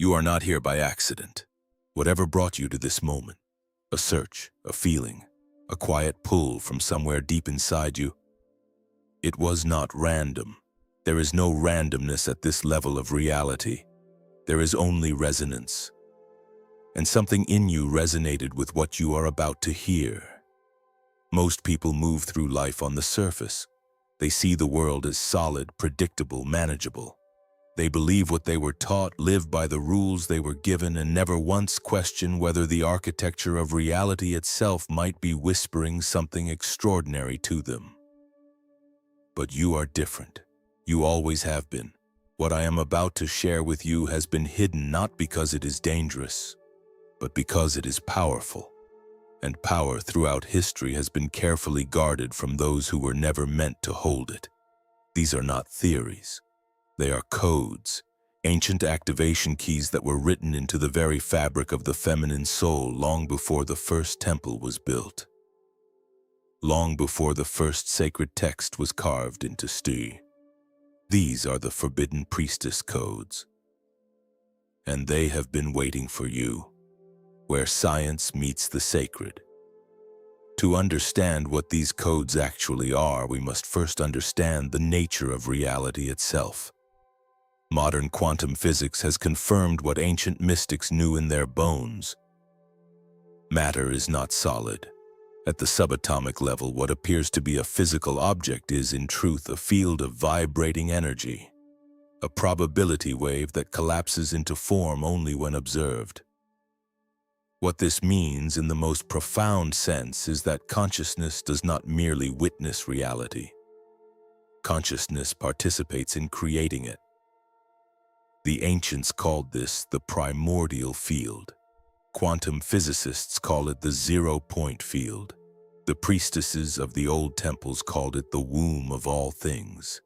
You are not here by accident. Whatever brought you to this moment, a search, a feeling, a quiet pull from somewhere deep inside you, it was not random. There is no randomness at this level of reality. There is only resonance. And something in you resonated with what you are about to hear. Most people move through life on the surface. They see the world as solid, predictable, manageable. They believe what they were taught, live by the rules they were given, and never once question whether the architecture of reality itself might be whispering something extraordinary to them. But you are different. You always have been. What I am about to share with you has been hidden not because it is dangerous, but because it is powerful. And power throughout history has been carefully guarded from those who were never meant to hold it. These are not theories. They are codes, ancient activation keys that were written into the very fabric of the feminine soul long before the first temple was built. Long before the first sacred text was carved into stone. These are the Forbidden Priestess Codes. And they have been waiting for you, where science meets the sacred. To understand what these codes actually are, we must first understand the nature of reality itself. Modern quantum physics has confirmed what ancient mystics knew in their bones. Matter is not solid. At the subatomic level, what appears to be a physical object is, in truth, a field of vibrating energy, a probability wave that collapses into form only when observed. What this means in the most profound sense is that consciousness does not merely witness reality. Consciousness participates in creating it. The ancients called this the primordial field. Quantum physicists call it the zero-point field. The priestesses of the old temples called it the womb of all things.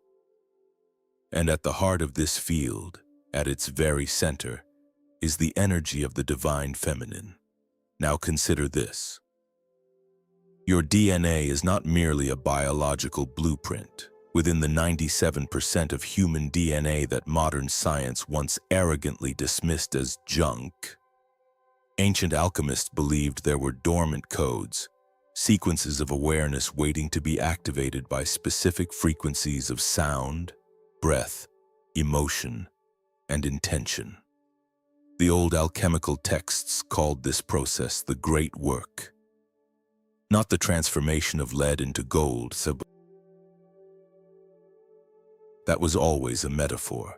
And at the heart of this field, at its very center, is the energy of the divine feminine. Now consider this. Your DNA is not merely a biological blueprint within the 97% of human DNA that modern science once arrogantly dismissed as junk. Ancient alchemists believed there were dormant codes, sequences of awareness waiting to be activated by specific frequencies of sound, breath, emotion, and intention. The old alchemical texts called this process the Great Work. Not the transformation of lead into gold. That was always a metaphor.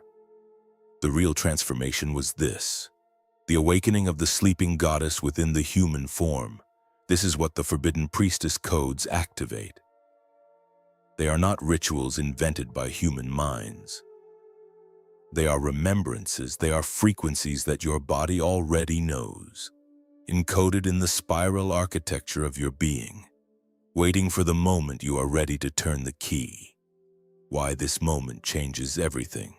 The real transformation was this: the awakening of the sleeping goddess within the human form. This is what the Forbidden Priestess Codes activate. They are not rituals invented by human minds. They are remembrances, they are frequencies that your body already knows, encoded in the spiral architecture of your being, waiting for the moment you are ready to turn the key. Why this moment changes everything.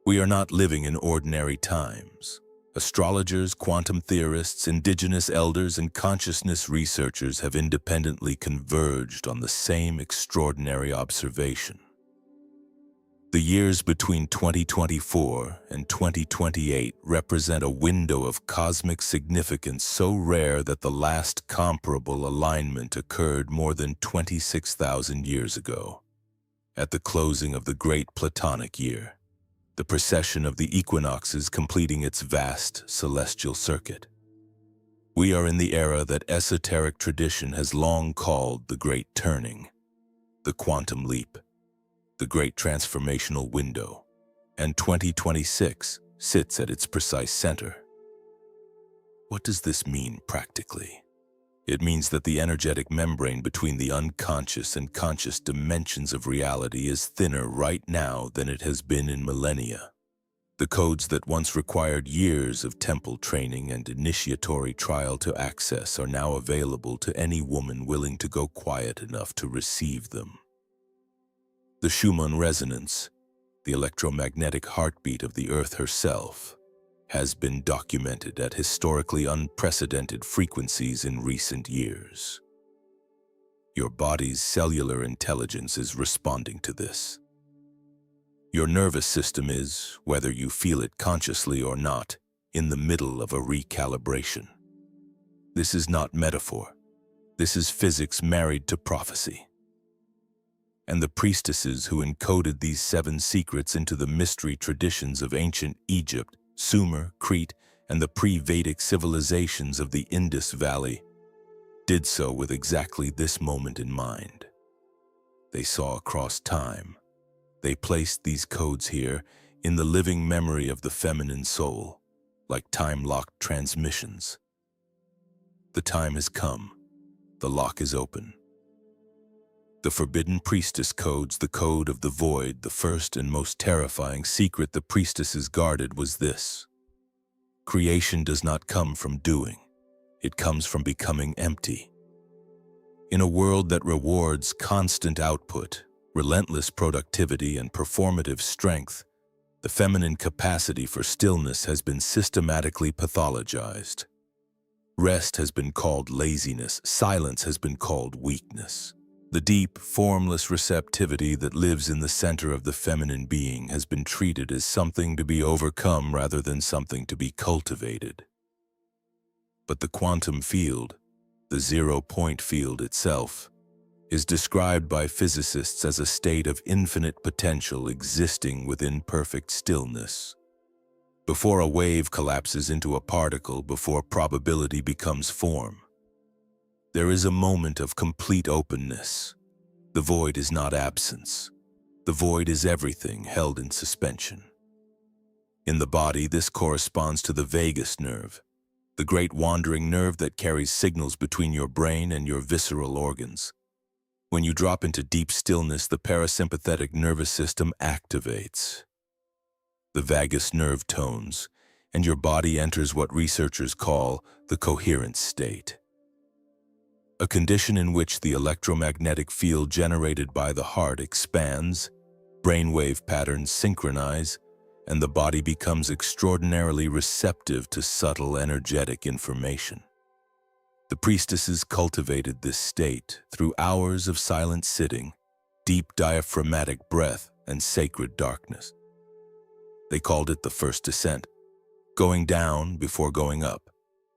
We are not living in ordinary times. Astrologers, quantum theorists, indigenous elders, and consciousness researchers have independently converged on the same extraordinary observation. The years between 2024 and 2028 represent a window of cosmic significance so rare that the last comparable alignment occurred more than 26,000 years ago, at the closing of the Great Platonic Year, the precession of the equinoxes completing its vast celestial circuit. We are in the era that esoteric tradition has long called the Great Turning, the quantum leap, the great transformational window, and 2026 sits at its precise center. What does this mean practically? It means that the energetic membrane between the unconscious and conscious dimensions of reality is thinner right now than it has been in millennia. The codes that once required years of temple training and initiatory trial to access are now available to any woman willing to go quiet enough to receive them. The Schumann resonance, the electromagnetic heartbeat of the Earth herself, has been documented at historically unprecedented frequencies in recent years. Your body's cellular intelligence is responding to this. Your nervous system is, whether you feel it consciously or not, in the middle of a recalibration. This is not metaphor. This is physics married to prophecy. And the priestesses who encoded these 7 secrets into the mystery traditions of ancient Egypt, Sumer, Crete, and the pre-Vedic civilizations of the Indus Valley did so with exactly this moment in mind. They saw across time. They placed these codes here in the living memory of the feminine soul, like time-locked transmissions. The time has come. The lock is open. The Forbidden Priestess Codes, the code of the void, the first and most terrifying secret the priestesses guarded was this: creation does not come from doing. It comes from becoming empty. In a world that rewards constant output, relentless productivity, and performative strength, the feminine capacity for stillness has been systematically pathologized. Rest has been called laziness. Silence has been called weakness. The deep, formless receptivity that lives in the center of the feminine being has been treated as something to be overcome rather than something to be cultivated. But the quantum field, the zero-point field itself, is described by physicists as a state of infinite potential existing within perfect stillness. Before a wave collapses into a particle, before probability becomes form, there is a moment of complete openness. The void is not absence. The void is everything held in suspension. In the body, this corresponds to the vagus nerve, the great wandering nerve that carries signals between your brain and your visceral organs. When you drop into deep stillness, the parasympathetic nervous system activates. The vagus nerve tones, and your body enters what researchers call the coherent state. A condition in which the electromagnetic field generated by the heart expands, brainwave patterns synchronize, and the body becomes extraordinarily receptive to subtle energetic information. The priestesses cultivated this state through hours of silent sitting, deep diaphragmatic breath, and sacred darkness. They called it the first descent, going down before going up,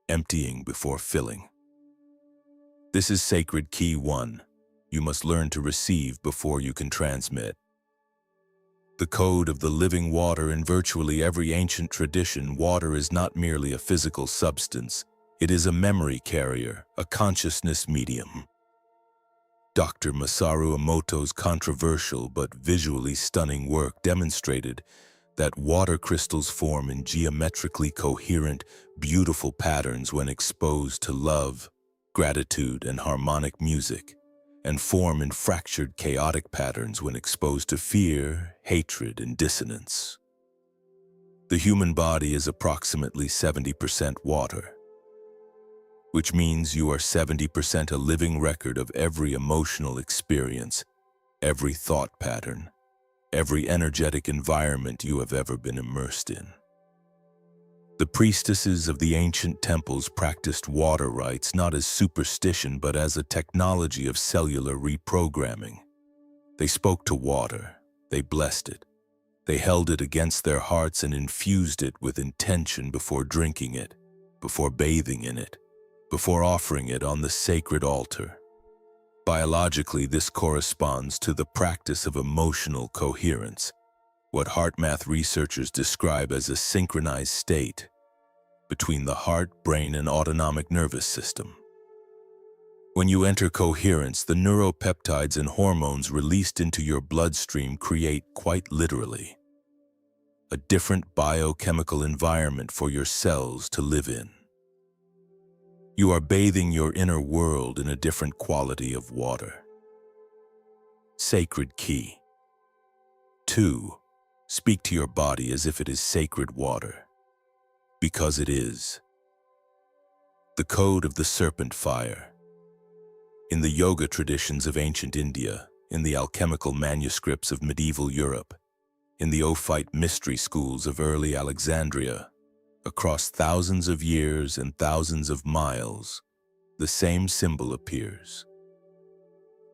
emptying before filling. This is sacred key 1. You must learn to receive before you can transmit. The code of the living water. In virtually every ancient tradition, water is not merely a physical substance. It is a memory carrier, a consciousness medium. Dr. Masaru Emoto's controversial but visually stunning work demonstrated that water crystals form in geometrically coherent, beautiful patterns when exposed to love, gratitude, and harmonic music, and form in fractured, chaotic patterns when exposed to fear, hatred, and dissonance. The human body is approximately 70% water, which means you are 70% a living record of every emotional experience, every thought pattern, every energetic environment you have ever been immersed in. The priestesses of the ancient temples practiced water rites not as superstition but as a technology of cellular reprogramming. They spoke to water, they blessed it, they held it against their hearts and infused it with intention before drinking it, before bathing in it, before offering it on the sacred altar. Biologically, this corresponds to the practice of emotional coherence, what heart math researchers describe as a synchronized state between the heart, brain, and autonomic nervous system. When you enter coherence, the neuropeptides and hormones released into your bloodstream create, quite literally, a different biochemical environment for your cells to live in. You are bathing your inner world in a different quality of water. Sacred key. 2. Speak to your body as if it is sacred water, because it is. The code of the serpent fire. In the yoga traditions of ancient India, in the alchemical manuscripts of medieval Europe, in the Ophite mystery schools of early Alexandria, across thousands of years and thousands of miles, the same symbol appears.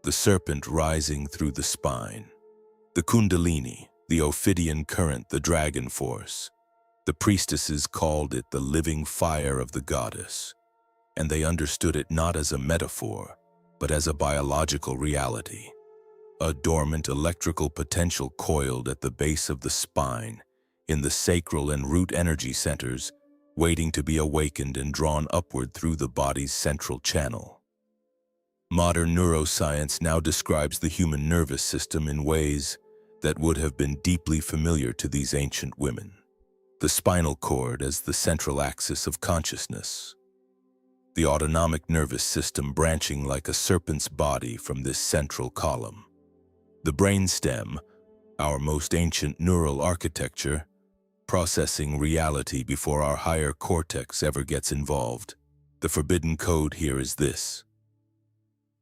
The serpent rising through the spine, the kundalini, the Ophidian current, the dragon force. The priestesses called it the living fire of the goddess, and they understood it not as a metaphor, but as a biological reality. A dormant electrical potential coiled at the base of the spine, in the sacral and root energy centers, waiting to be awakened and drawn upward through the body's central channel. Modern neuroscience now describes the human nervous system in ways that would have been deeply familiar to these ancient women. The spinal cord as the central axis of consciousness. The autonomic nervous system branching like a serpent's body from this central column. The brainstem, our most ancient neural architecture, processing reality before our higher cortex ever gets involved. The forbidden code here is this.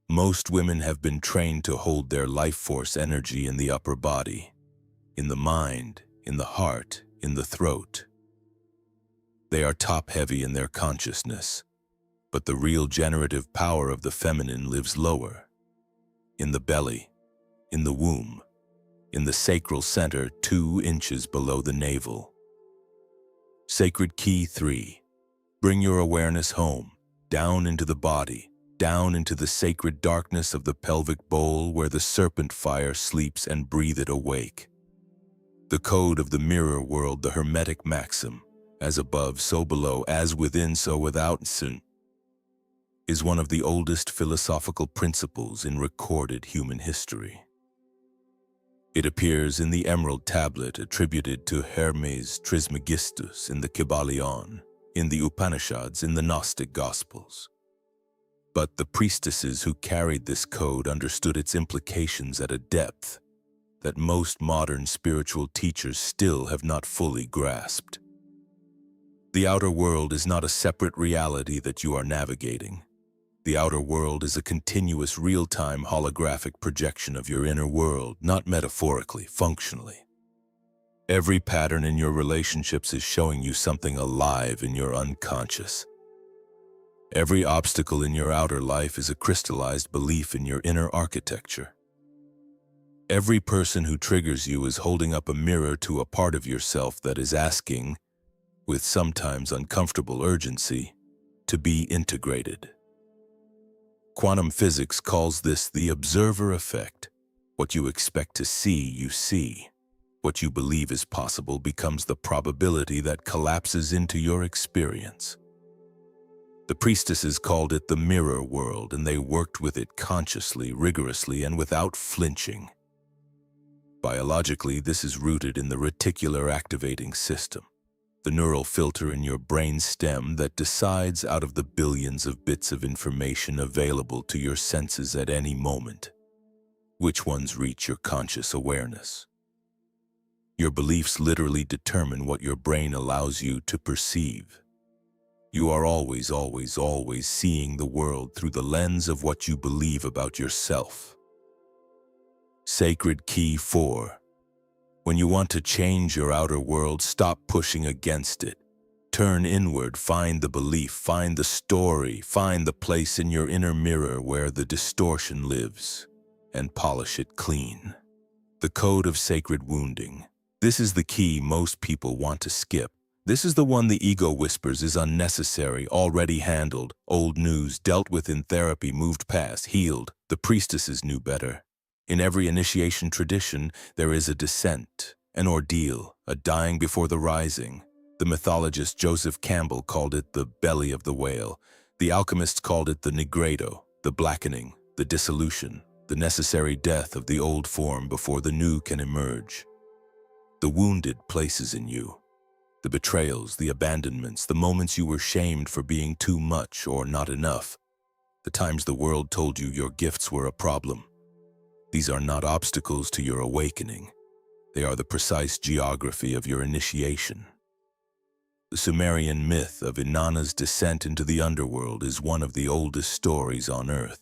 Most women have been trained to hold their life force energy in the upper body, in the mind, in the heart, in the throat. They are top-heavy in their consciousness, but the real generative power of the feminine lives lower, in the belly, in the womb, in the sacral center 2 inches below the navel. Sacred Key 3. Bring your awareness home, down into the body, down into the sacred darkness of the pelvic bowl where the serpent fire sleeps, and breathe it awake. The code of the mirror world, the hermetic maxim, as above, so below, as within, so without, is one of the oldest philosophical principles in recorded human history. It appears in the Emerald Tablet attributed to Hermes Trismegistus in the Kybalion, in the Upanishads, in the Gnostic Gospels. But the priestesses who carried this code understood its implications at a depth that most modern spiritual teachers still have not fully grasped. The outer world is not a separate reality that you are navigating. The outer world is a continuous real-time holographic projection of your inner world, not metaphorically, functionally. Every pattern in your relationships is showing you something alive in your unconscious. Every obstacle in your outer life is a crystallized belief in your inner architecture. Every person who triggers you is holding up a mirror to a part of yourself that is asking, with sometimes uncomfortable urgency, to be integrated. Quantum physics calls this the observer effect. What you expect to see, you see. What you believe is possible becomes the probability that collapses into your experience. The priestesses called it the mirror world, and they worked with it consciously, rigorously, and without flinching. Biologically, this is rooted in the reticular activating system, the neural filter in your brain stem that decides out of the billions of bits of information available to your senses at any moment, which ones reach your conscious awareness. Your beliefs literally determine what your brain allows you to perceive. You are always, always, always seeing the world through the lens of what you believe about yourself. Sacred Key 4. When you want to change your outer world, stop pushing against it. Turn inward, find the belief, find the story, find the place in your inner mirror where the distortion lives, and polish it clean. The code of sacred wounding. This is the key most people want to skip. This is the one the ego whispers is unnecessary, already handled, old news, dealt with in therapy, moved past, healed. The priestesses knew better. In every initiation tradition, there is a descent, an ordeal, a dying before the rising. The mythologist Joseph Campbell called it the belly of the whale. The alchemists called it the nigredo, the blackening, the dissolution, the necessary death of the old form before the new can emerge. The wounded places in you, the betrayals, the abandonments, the moments you were shamed for being too much or not enough, the times the world told you your gifts were a problem. These are not obstacles to your awakening. They are the precise geography of your initiation. The Sumerian myth of Inanna's descent into the underworld is one of the oldest stories on Earth.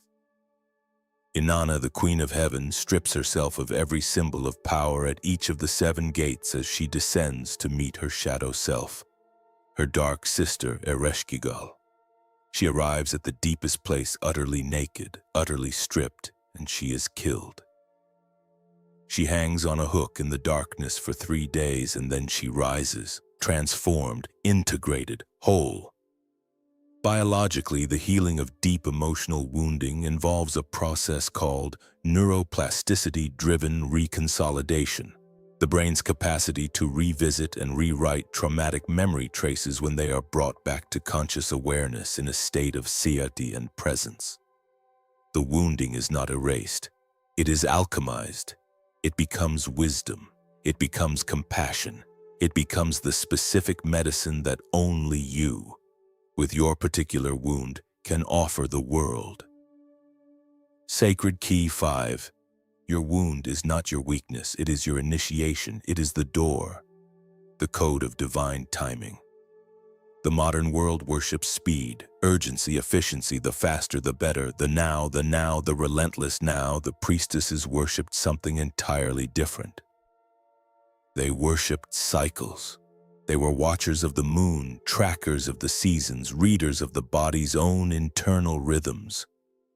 Inanna, the Queen of Heaven, strips herself of every symbol of power at each of the 7 gates as she descends to meet her shadow self, her dark sister Ereshkigal. She arrives at the deepest place utterly naked, utterly stripped, and she is killed. She hangs on a hook in the darkness for 3 days, and then she rises, transformed, integrated, whole. Biologically, the healing of deep emotional wounding involves a process called neuroplasticity-driven reconsolidation, the brain's capacity to revisit and rewrite traumatic memory traces when they are brought back to conscious awareness in a state of sati and presence. The wounding is not erased. It is alchemized. It becomes wisdom. It becomes compassion. It becomes the specific medicine that only you, with your particular wound, can offer the world. Sacred Key 5. Your wound is not your weakness. It is your initiation. It is the door, the code of divine timing. The modern world worships speed, urgency, efficiency, the faster the better, the now, the relentless now. The priestesses worshipped something entirely different. They worshipped cycles. They were watchers of the moon, trackers of the seasons, readers of the body's own internal rhythms.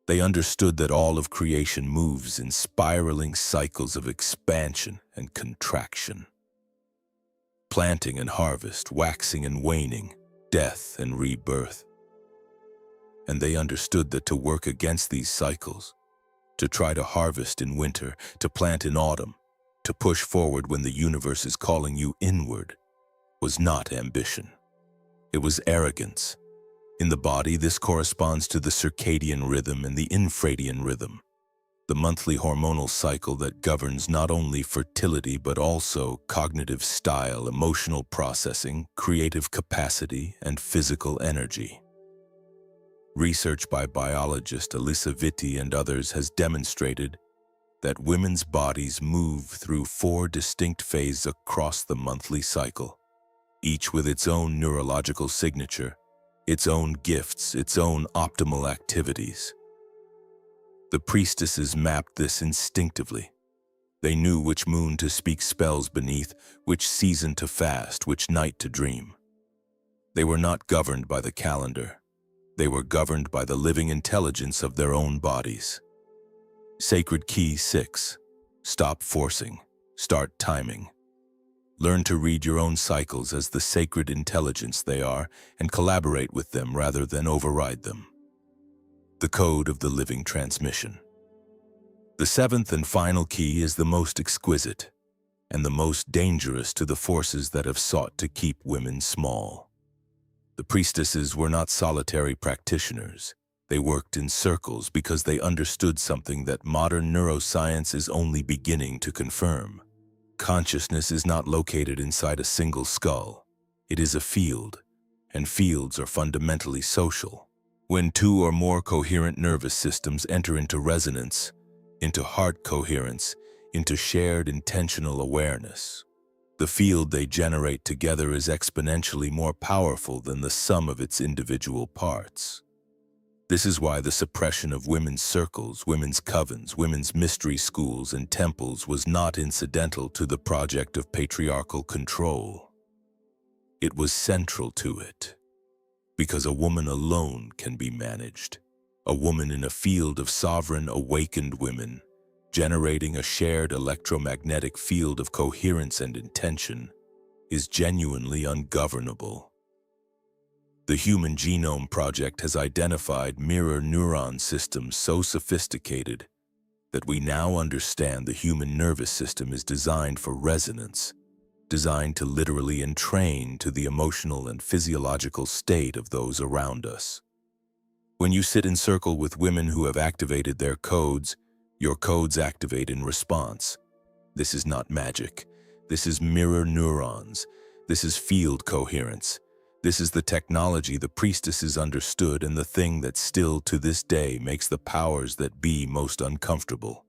They understood that all of creation moves in spiraling cycles of expansion and contraction. Planting and harvest, waxing and waning, death and rebirth. And they understood that to work against these cycles, to try to harvest in winter, to plant in autumn, to push forward when the universe is calling you inward, was not ambition. It was arrogance. In the body, this corresponds to the circadian rhythm and the infradian rhythm, the monthly hormonal cycle that governs not only fertility but also cognitive style, emotional processing, creative capacity, and physical energy. Research by biologist Elisa Vitti and others has demonstrated that women's bodies move through 4 distinct phases across the monthly cycle, each with its own neurological signature, its own gifts, its own optimal activities. The priestesses mapped this instinctively. They knew which moon to speak spells beneath, which season to fast, which night to dream. They were not governed by the calendar. They were governed by the living intelligence of their own bodies. Sacred Key 6. Stop forcing. Start timing. Learn to read your own cycles as the sacred intelligence they are and collaborate with them rather than override them. The code of the living transmission. The 7th and final key is the most exquisite and the most dangerous to the forces that have sought to keep women small. The priestesses were not solitary practitioners. They worked in circles because they understood something that modern neuroscience is only beginning to confirm. Consciousness is not located inside a single skull. It is a field, and fields are fundamentally social. When 2 or more coherent nervous systems enter into resonance, into heart coherence, into shared intentional awareness, the field they generate together is exponentially more powerful than the sum of its individual parts. This is why the suppression of women's circles, women's covens, women's mystery schools and temples was not incidental to the project of patriarchal control. It was central to it, because a woman alone can be managed. A woman in a field of sovereign, awakened women, generating a shared electromagnetic field of coherence and intention, is genuinely ungovernable. The Human Genome Project has identified mirror neuron systems so sophisticated that we now understand the human nervous system is designed for resonance, designed to literally entrain to the emotional and physiological state of those around us. When you sit in circle with women who have activated their codes, your codes activate in response. This is not magic. This is mirror neurons. This is field coherence. This is the technology the priestesses understood and the thing that still to this day makes the powers that be most uncomfortable.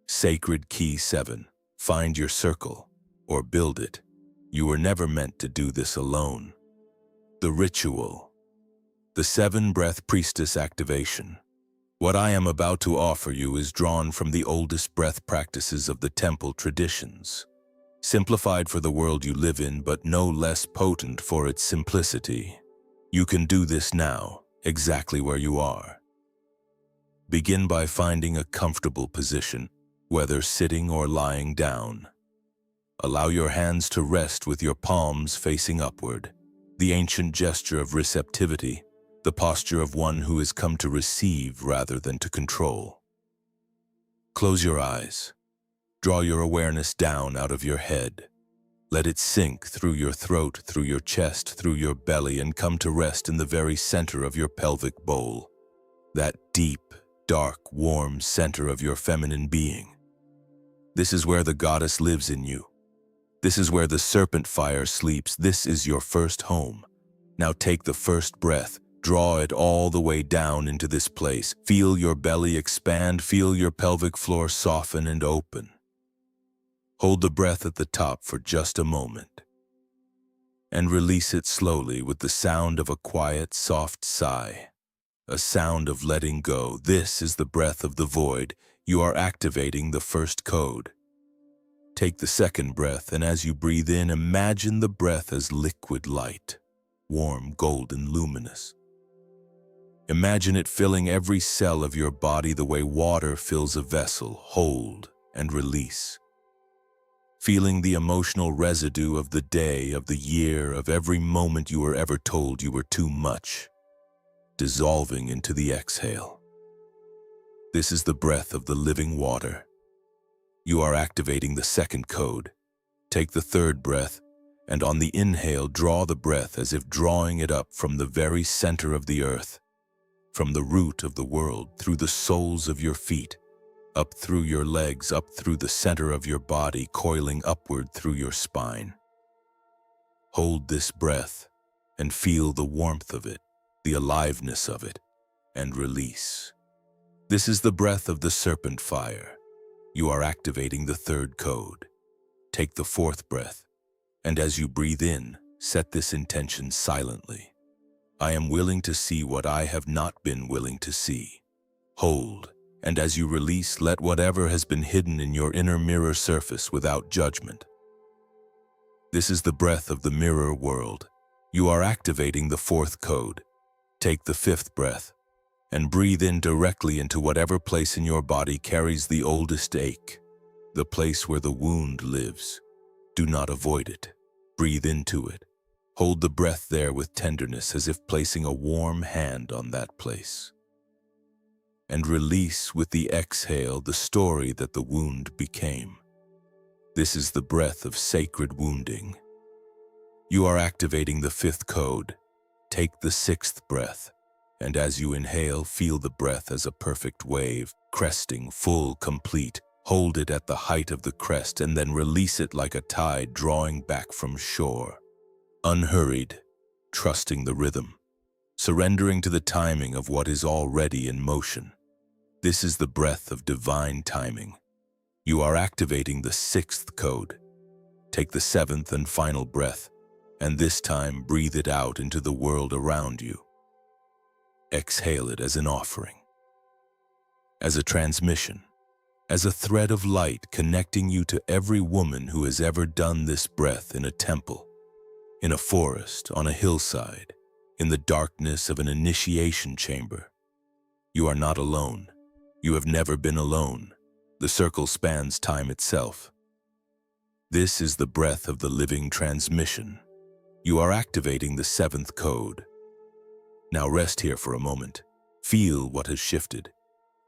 Sacred Key 7. Find your circle, or build it. You were never meant to do this alone. The ritual. The 7-breath priestess activation. What I am about to offer you is drawn from the oldest breath practices of the temple traditions. Simplified for the world you live in, but no less potent for its simplicity. You can do this now, exactly where you are. Begin by finding a comfortable position, whether sitting or lying down. Allow your hands to rest with your palms facing upward, the ancient gesture of receptivity, the posture of one who has come to receive rather than to control. Close your eyes. Draw your awareness down out of your head. Let it sink through your throat, through your chest, through your belly, and come to rest in the very center of your pelvic bowl, that deep, dark, warm center of your feminine being. This is where the goddess lives in you. This is where the serpent fire sleeps. This is your first home. Now take the first breath. Draw it all the way down into this place. Feel your belly expand. Feel your pelvic floor soften and open. Hold the breath at the top for just a moment. And release it slowly with the sound of a quiet, soft sigh. A sound of letting go. This is the breath of the void. You are activating the first code. Take the second breath, and as you breathe in, imagine the breath as liquid light, warm, golden, luminous. Imagine it filling every cell of your body the way water fills a vessel. Hold and release. Feeling the emotional residue of the day, of the year, of every moment you were ever told you were too much, dissolving into the exhale. This is the breath of the living water. You are activating the second code. Take the third breath, and on the inhale, draw the breath as if drawing it up from the very center of the earth, from the root of the world, through the soles of your feet, up through your legs, up through the center of your body, coiling upward through your spine. Hold this breath and feel the warmth of it, the aliveness of it, and release. This is the breath of the serpent fire. You are activating the third code. Take the fourth breath, and as you breathe in, set this intention silently. I am willing to see what I have not been willing to see. Hold, and as you release, let whatever has been hidden in your inner mirror surface without judgment. This is the breath of the mirror world. You are activating the fourth code. Take the fifth breath, and breathe in directly into whatever place in your body carries the oldest ache, the place where the wound lives. Do not avoid it. Breathe into it. Hold the breath there with tenderness, as if placing a warm hand on that place. And release with the exhale the story that the wound became. This is the breath of sacred wounding. You are activating the fifth code. Take the sixth breath, and as you inhale, feel the breath as a perfect wave, cresting, full, complete. Hold it at the height of the crest, and then release it like a tide drawing back from shore. Unhurried, trusting the rhythm, surrendering to the timing of what is already in motion. This is the breath of divine timing. You are activating the sixth code. Take the seventh and final breath, and this time breathe it out into the world around you. Exhale it as an offering, as a transmission, as a thread of light connecting you to every woman who has ever done this breath in a temple, in a forest, on a hillside, in the darkness of an initiation chamber. You are not alone. You have never been alone. The circle spans time itself. This is the breath of the living transmission. You are activating the seventh code. Now rest here for a moment. Feel what has shifted.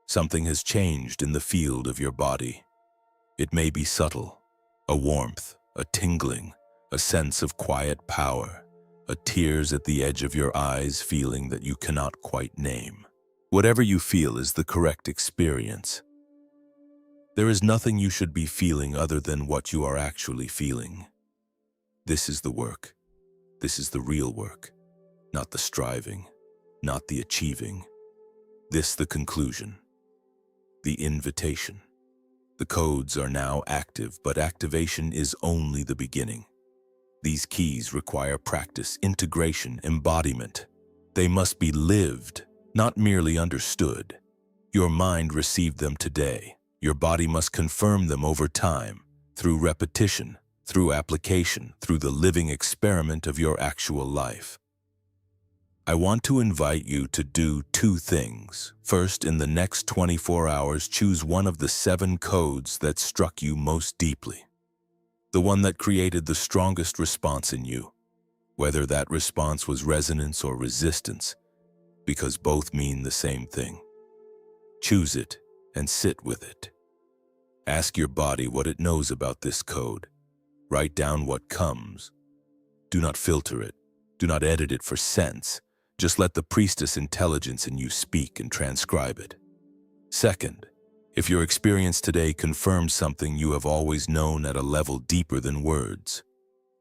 Something has changed in the field of your body. It may be subtle, a warmth, a tingling, a sense of quiet power, a tears at the edge of your eyes feeling that you cannot quite name. Whatever you feel is the correct experience. There is nothing you should be feeling other than what you are actually feeling. This is the work. This is the real work, not the striving, not the achieving. This the conclusion, the invitation. The codes are now active, but activation is only the beginning. These keys require practice, integration, embodiment. They must be lived, not merely understood. Your mind received them today. Your body must confirm them over time, through repetition, through application, through the living experiment of your actual life. I want to invite you to do two things. First, in the next 24 hours, choose one of the 7 codes that struck you most deeply. the one that created the strongest response in you, whether that response was resonance or resistance, because both mean the same thing. Choose it and sit with it. Ask your body what it knows about this code. Write down what comes. Do not filter it. Do not edit it for sense. Just let the priestess intelligence in you speak and transcribe it. Second, if your experience today confirms something you have always known at a level deeper than words,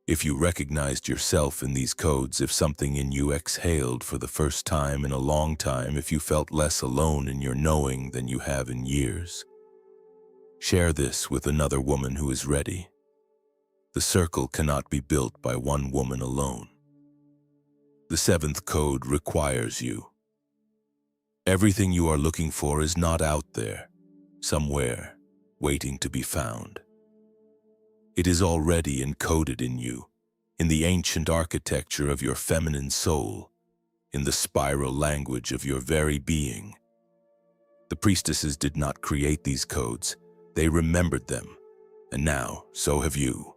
if you recognized yourself in these codes, if something in you exhaled for the first time in a long time, if you felt less alone in your knowing than you have in years, share this with another woman who is ready. The circle cannot be built by one woman alone. The seventh code requires you. Everything you are looking for is not out there, somewhere, waiting to be found. It is already encoded in you, in the ancient architecture of your feminine soul, in the spiral language of your very being. The priestesses did not create these codes, they remembered them, and now so have you.